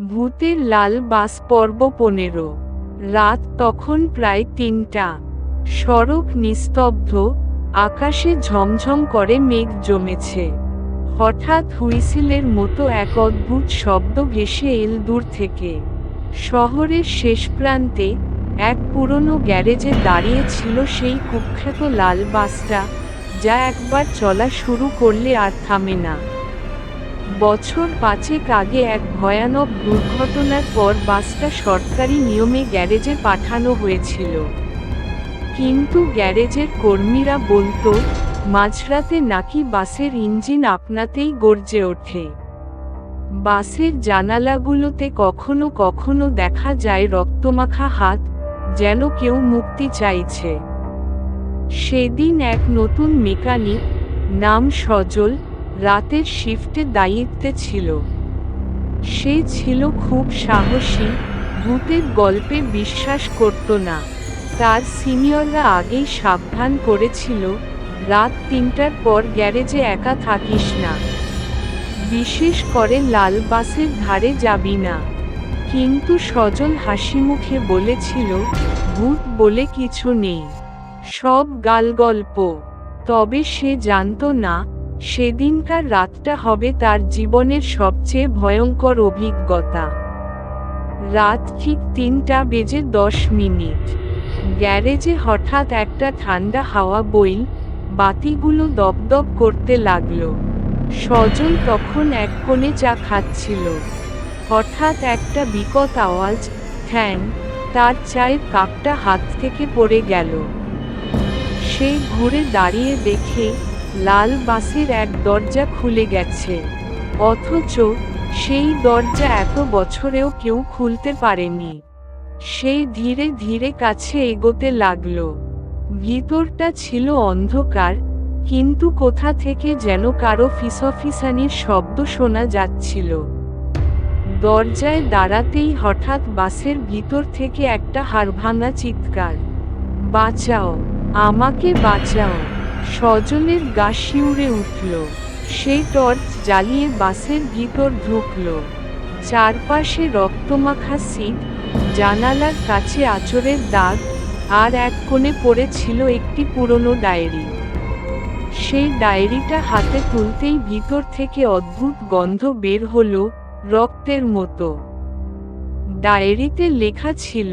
ভূতের লাল বাস পর্ব 15। রাত তখন প্রায় ৩টা। সড়ক নিস্তব্ধ, আকাশে ঝমঝম করে মেঘ জমেছে। হঠাৎ হুইসেলের মতো এক অদ্ভুত শব্দ ভেসে এল দূর থেকে। শহরের শেষ প্রান্তে এক পুরনো গ্যারেজে দাঁড়িয়ে ছিল সেই কুখ্যাত লাল বাসটা, যা একবার চলা শুরু করলে আর থামে না। বছর ৫ আগে এক ভয়ানক দুর্ঘটনার পর বাসটা সরকারি নিয়মে গ্যারেজে পাঠানো হয়েছিল। কিন্তু গ্যারেজের কর্মীরা বলতো, মাঝরাতে নাকি বাসের ইঞ্জিন আপনাতেই গর্জে ওঠে। বাসের জানালাগুলোতে কখনো কখনো দেখা যায় রক্তমাখা হাত, যেন কেউ মুক্তি চাইছে। সেদিন এক নতুন মেকানিক, নাম সজল, রাতের শিফটে দায়িত্বে ছিল। সে ছিল খুব সাহসী, ভূতের গল্পে বিশ্বাস করত না। তার সিনিয়ররা আগেই সাবধান করেছিল, রাত ৩টার পর গ্যারেজে একা থাকিস না, বিশেষ করে লাল বাসের ধারে যাবি না। কিন্তু সজল হাসিমুখে বলেছিল, ভূত বলে কিছু নেই, সব গালগল্প। তবে সে জানত না, সেদিনকার রাতটা হবে তার জীবনের সবচেয়ে ভয়ঙ্কর অভিজ্ঞতা। রাত ঠিক ৩:১০। গ্যারেজে হঠাৎ একটা ঠান্ডা হাওয়া বইল, বাতিগুলো দপদপ করতে লাগলো। সজল তখন এক কোণে চা খাচ্ছিল। হঠাৎ একটা বিকট আওয়াজ, ঠ্যাং, তার চায়ের কাপটা হাত থেকে পড়ে গেল। সে ঘুরে দাঁড়িয়ে দেখে, লাল বাসের এক দরজা খুলে গেছে। অথচ সেই দরজা এত বছরেও কেউ খুলতে পারেনি। সে ধীরে ধীরে কাছে এগোতে লাগলো। ভিতরটা ছিল অন্ধকার, কিন্তু কোথা থেকে যেন কারো ফিসফিসানির শব্দ শোনা যাচ্ছিল। দরজায় দাঁড়াতেই হঠাৎ বাসের ভিতর থেকে একটা হাড়ভাঙা চিৎকার, বাঁচাও, আমাকে বাঁচাও। সজলের গা শিউরে উঠল। সে টর্চ জ্বালিয়ে বাসের ভিতর ঢুকল। চারপাশে রক্তমাখা সিট, জানালার কাছে আঁচড়ের দাগ, আর এক কোণে পড়ে ছিল একটি পুরনো ডায়েরি। সেই ডায়েরিটা হাতে তুলতেই ভিতর থেকে অদ্ভুত গন্ধ বের হলো, রক্তের মতো। ডায়েরিতে লেখা ছিল,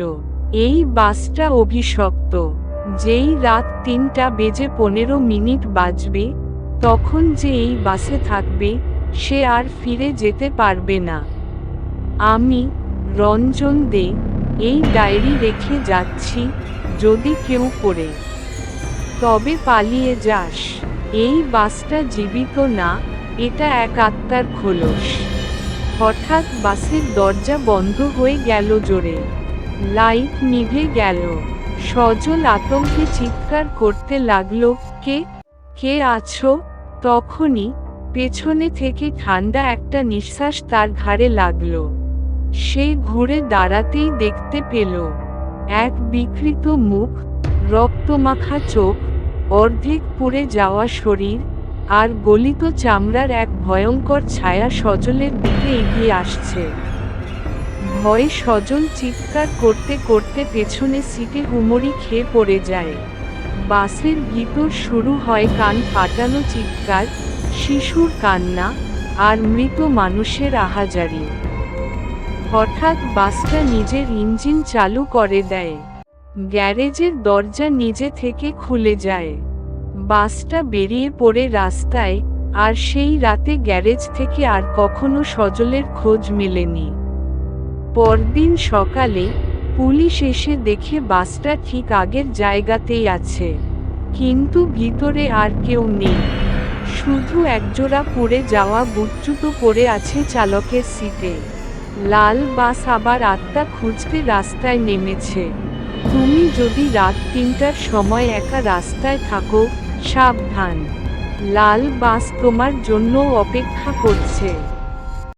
এই বাসটা অভিশপ্ত। যেই রাত ৩:১৫ বাজবে, তখন যে এই বাসে থাকবে, সে আর ফিরে যেতে পারবে না। আমি, রঞ্জন দে, এই ডায়েরি রেখে যাচ্ছি, যদি কেউ পড়ে, তবে পালিয়ে যাস। এই বাসটা জীবিত না, এটা এক আত্মার খোলস। হঠাৎ বাসের দরজা বন্ধ হয়ে গেল জোরে। লাইট নিভে গেল। সজল আতঙ্কে চিৎকার করতে লাগলো, কে, কে আছো? তখনই পেছনে থেকে ঠান্ডা একটা নিঃশ্বাস তার ঘাড়ে লাগলো। সে ঘুরে দাঁড়াতেই দেখতে পেল, এক বিকৃত মুখ, রক্তমাখা চোখ, অর্ধেক পুড়ে যাওয়া শরীর, আর গলিত চামড়ার এক ভয়ঙ্কর ছায়া সজলের দিকে এগিয়ে আসছে। ভয়ে সজল চিৎকার করতে করতে পেছনে সিটে হুমড়ি খেয়ে পড়ে যায়। বাসের ভিতর শুরু হয় কান ফাটানো চিৎকার, শিশুর কান্না, আর মৃত মানুষের আহাজারি। হঠাৎ বাসটা নিজের ইঞ্জিন চালু করে দেয়। গ্যারেজের দরজা নিজে থেকে খুলে যায়। বাসটা বেরিয়ে পড়ে রাস্তায়, আর সেই রাতে গ্যারেজ থেকে আর কখনো সজলের খোঁজ মেলেনি। পরদিন সকালে পুলিশ এসে দেখে বাসটা ঠিক আগের জায়গাতেই আছে, কিন্তু ভিতরে আর কেউ নেই। শুধু একজোড়া পুড়ে যাওয়া বুটজুতো পড়ে আছে চালকের সিটে। লাল বাস আবার আত্মা খুঁজতে রাস্তায় নেমেছে। তুমি যদি রাত ৩টার সময় একা রাস্তায় থাকো, সাবধান, লাল বাস তোমার জন্য অপেক্ষা করছে।